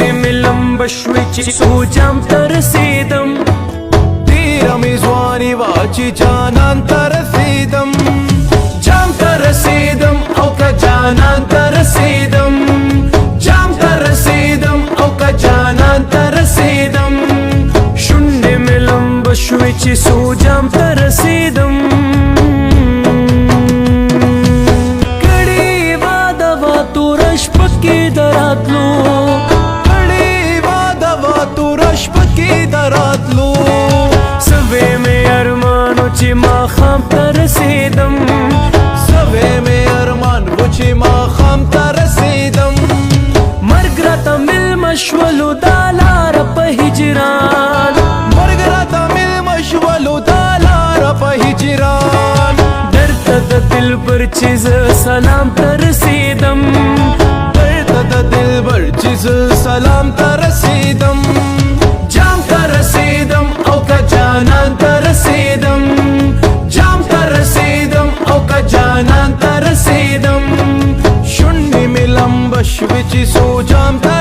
سوې مې لمبه شوې چې څو جام ته رسېدم تیره مې ځواني وه چې جانان ته رسېدم جام ته رسېدم او که جانان ته رسېدم جام ته رسېدم او که جانان ته رسېدم شونډې مې لمبه شوې چې څو جام ته رسېدم کړې واده وه توره شپه کې د راتلو کړې واده وه توره شپه کې د راتلو سوې مې ارمانو چې ماښام ته رسېدم سوې مې ارمان و چې ماښام ته رسېدم مرګ راته مېلمه شولو دا لاره په هجران مرګ راته مېلمه شولو دا لاره په هجران درته د دلبر چې زه سلام ته رسېدم درته د دلبر چې زه سلام ته رسېدم جام ته رسېدم او که جانان ته رسېدم جام ته رسېدم او که جانان ته رسېدم شونډې مې لمبه شوې چې څو جام ته